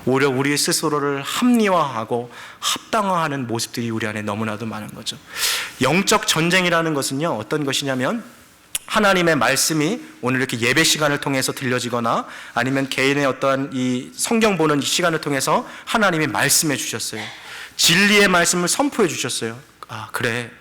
오히려 우리 스스로를 합리화하고 합당화하는 모습들이 우리 안에 너무나도 많은 거죠. 영적 전쟁이라는 것은요, 어떤 것이냐면 하나님의 말씀이 오늘 이렇게 예배 시간을 통해서 들려지거나 아니면 개인의 어떠한 이 성경 보는 시간을 통해서 하나님이 말씀해 주셨어요. 진리의 말씀을 선포해 주셨어요. 아, 그래,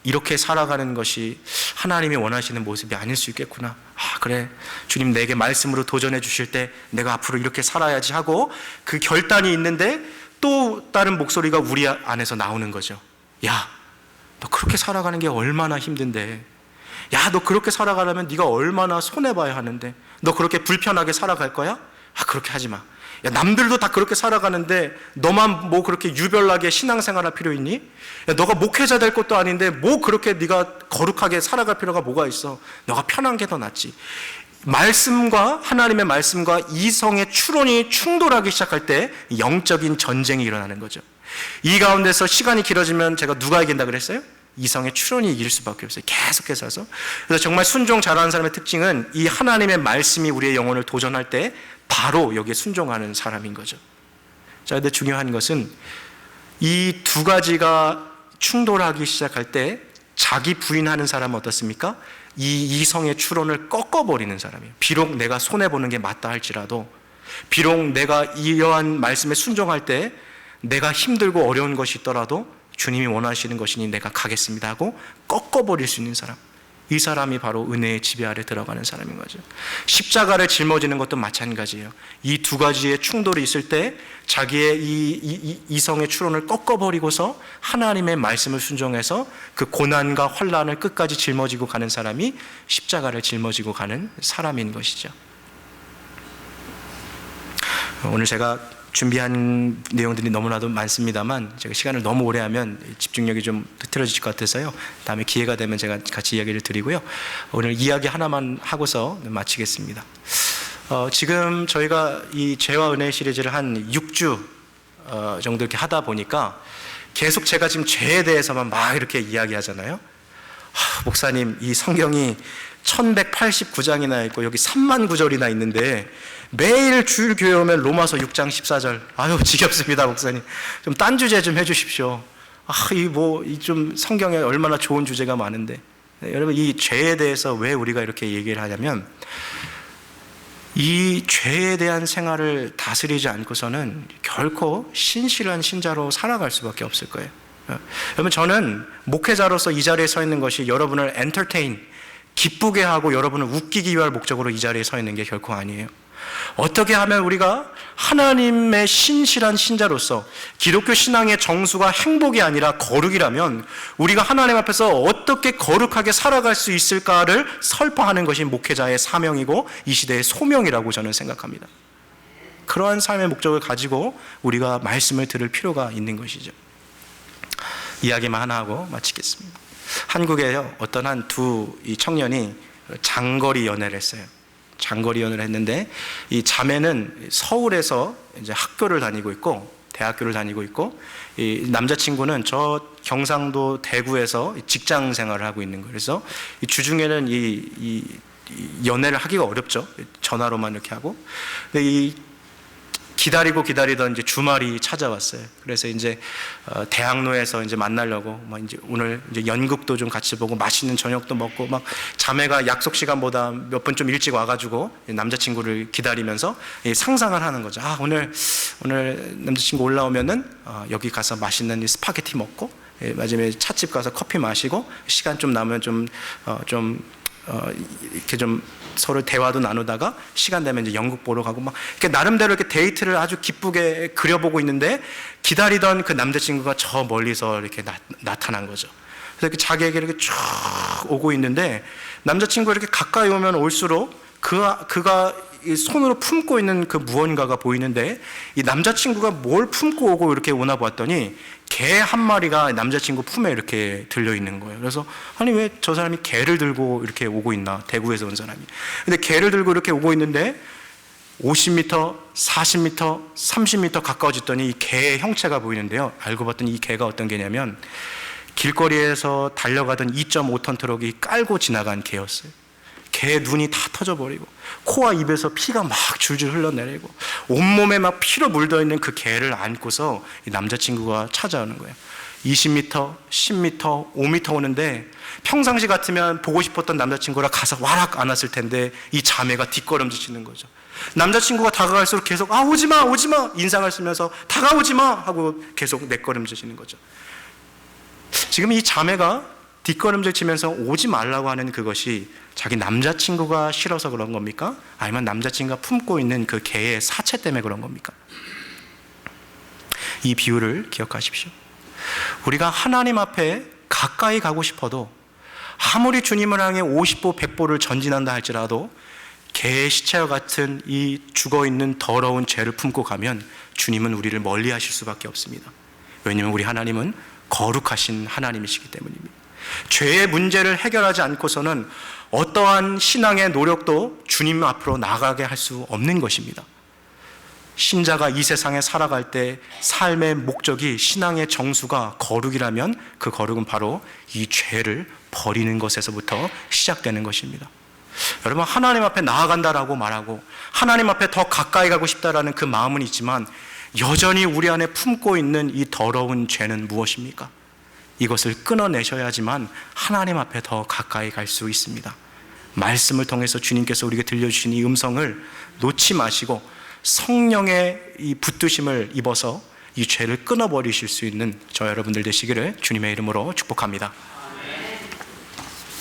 이렇게 살아가는 것이 하나님이 원하시는 모습이 아닐 수 있겠구나. 아, 그래, 주님 내게 말씀으로 도전해 주실 때 내가 앞으로 이렇게 살아야지 하고 그 결단이 있는데 또 다른 목소리가 우리 안에서 나오는 거죠. 야, 너 그렇게 살아가는 게 얼마나 힘든데, 야, 너 그렇게 살아가려면 네가 얼마나 손해봐야 하는데, 너 그렇게 불편하게 살아갈 거야? 아, 그렇게 하지 마. 야, 남들도 다 그렇게 살아가는데 너만 뭐 그렇게 유별나게 신앙생활할 필요 있니? 야, 너가 목회자 될 것도 아닌데 뭐 그렇게 네가 거룩하게 살아갈 필요가 뭐가 있어? 너가 편한 게 더 낫지. 말씀과 하나님의 말씀과 이성의 추론이 충돌하기 시작할 때 영적인 전쟁이 일어나는 거죠. 이 가운데서 시간이 길어지면 제가 누가 이긴다 그랬어요? 이성의 추론이 이길 수밖에 없어요. 계속해서. 그래서 정말 순종 잘하는 사람의 특징은 이 하나님의 말씀이 우리의 영혼을 도전할 때 바로 여기에 순종하는 사람인 거죠. 자, 근데 중요한 것은 이 두 가지가 충돌하기 시작할 때 자기 부인하는 사람은 어떻습니까? 이 이성의 추론을 꺾어버리는 사람이에요. 비록 내가 손해보는 게 맞다 할지라도, 비록 내가 이러한 말씀에 순종할 때 내가 힘들고 어려운 것이 있더라도 주님이 원하시는 것이니 내가 가겠습니다 하고 꺾어버릴 수 있는 사람, 이 사람이 바로 은혜의 지배 아래 들어가는 사람인 거죠. 십자가를 짊어지는 것도 마찬가지예요. 이 두 가지의 충돌이 있을 때 자기의 이성의 추론을 꺾어버리고서 하나님의 말씀을 순종해서 그 고난과 환난을 끝까지 짊어지고 가는 사람이 십자가를 짊어지고 가는 사람인 것이죠. 오늘 제가 준비한 내용들이 너무나도 많습니다만 제가 시간을 너무 오래 하면 집중력이 좀 흐트러질 것 같아서요, 다음에 기회가 되면 제가 같이 이야기를 드리고요, 오늘 이야기 하나만 하고서 마치겠습니다. 지금 저희가 이 죄와 은혜 시리즈를 한 6주 정도 이렇게 하다 보니까 계속 제가 지금 죄에 대해서만 막 이렇게 이야기하잖아요. 목사님, 이 성경이 1189장이나 있고 여기 3만 구절이나 있는데 매일 주일 교회 오면 로마서 6장 14절 아유 지겹습니다. 목사님 좀 딴 주제 좀 해주십시오. 이 좀 성경에 얼마나 좋은 주제가 많은데, 여러분, 이 죄에 대해서 왜 우리가 이렇게 얘기를 하냐면, 이 죄에 대한 생활을 다스리지 않고서는 결코 신실한 신자로 살아갈 수밖에 없을 거예요. 여러분, 저는 목회자로서 이 자리에 서 있는 것이 여러분을 엔터테인, 기쁘게 하고 여러분을 웃기기 위한 목적으로 이 자리에 서 있는 게 결코 아니에요. 어떻게 하면 우리가 하나님의 신실한 신자로서 기독교 신앙의 정수가 행복이 아니라 거룩이라면 우리가 하나님 앞에서 어떻게 거룩하게 살아갈 수 있을까를 설파하는 것이 목회자의 사명이고 이 시대의 소명이라고 저는 생각합니다. 그러한 삶의 목적을 가지고 우리가 말씀을 들을 필요가 있는 것이죠. 이야기만 하나 하고 마치겠습니다. 한국에요, 어떤 한 두 청년이 장거리 연애를 했어요. 장거리 연애를 했는데, 이 자매는 서울에서 이제 학교를 다니고 있고 대학교를 다니고 있고, 이 남자친구는 저 경상도 대구에서 직장 생활을 하고 있는 거예요. 그래서 이 주중에는 이 연애를 하기가 어렵죠. 전화로만 이렇게 하고. 근데 이 기다리던 이제 주말이 찾아왔어요. 그래서 이제 대학로에서 이제 만나려고 막 이제 오늘 이제 연극도 좀 같이 보고 맛있는 저녁도 먹고, 막 자매가 약속 시간보다 몇 분 좀 일찍 와가지고 남자친구를 기다리면서 상상을 하는 거죠. 오늘 남자친구 올라오면은 여기 가서 맛있는 이 스파게티 먹고, 마지막에 찻집 가서 커피 마시고, 시간 좀 남으면 이렇게 좀 서로 대화도 나누다가 시간 되면 이제 연극 보러 가고, 막 이렇게 나름대로 이렇게 데이트를 아주 기쁘게 그려보고 있는데, 기다리던 그 남자친구가 저 멀리서 이렇게 나타난 거죠. 그래서 이렇게 자기에게 이렇게 쭉 오고 있는데, 남자친구가 이렇게 가까이 오면 올수록 그가 손으로 품고 있는 그 무언가가 보이는데, 이 남자친구가 뭘 품고 오고 이렇게 오나 봤더니 개 한 마리가 남자친구 품에 이렇게 들려 있는 거예요. 그래서 아니, 왜 저 사람이 개를 들고 이렇게 오고 있나, 대구에서 온 사람이. 근데 개를 들고 이렇게 오고 있는데 50m, 40m, 30m 가까워졌더니 이 개의 형체가 보이는데요. 알고 봤더니 이 개가 어떤 개냐면 길거리에서 달려가던 2.5톤 트럭이 깔고 지나간 개였어요. 개 눈이 다 터져버리고 코와 입에서 피가 막 줄줄 흘러내리고 온몸에 막 피로 물들어있는 그 개를 안고서 이 남자친구가 찾아오는 거예요. 20m, 10m, 5m 오는데 평상시 같으면 보고 싶었던 남자친구라 가서 와락 안았을 텐데 이 자매가 뒷걸음질 치는 거죠. 남자친구가 다가갈수록 계속 오지마 오지마 인상을 쓰면서 다가오지마 하고 계속 내걸음질 치는 거죠. 지금 이 자매가 뒷걸음질 치면서 오지 말라고 하는 그것이 자기 남자친구가 싫어서 그런 겁니까? 아니면 남자친구가 품고 있는 그 개의 사체 때문에 그런 겁니까? 이 비유를 기억하십시오. 우리가 하나님 앞에 가까이 가고 싶어도 아무리 주님을 향해 50보 100보를 전진한다 할지라도 개의 시체와 같은 이 죽어있는 더러운 죄를 품고 가면 주님은 우리를 멀리 하실 수밖에 없습니다. 왜냐하면 우리 하나님은 거룩하신 하나님이시기 때문입니다. 죄의 문제를 해결하지 않고서는 어떠한 신앙의 노력도 주님 앞으로 나가게 할 수 없는 것입니다. 신자가 이 세상에 살아갈 때 삶의 목적이, 신앙의 정수가 거룩이라면 그 거룩은 바로 이 죄를 버리는 것에서부터 시작되는 것입니다. 여러분, 하나님 앞에 나아간다라고 말하고 하나님 앞에 더 가까이 가고 싶다라는 그 마음은 있지만 여전히 우리 안에 품고 있는 이 더러운 죄는 무엇입니까? 이것을 끊어내셔야지만 하나님 앞에 더 가까이 갈 수 있습니다. 말씀을 통해서 주님께서 우리에게 들려주신 이 음성을 놓지 마시고 성령의 이 붙드심을 입어서 이 죄를 끊어버리실 수 있는 저 여러분들 되시기를 주님의 이름으로 축복합니다.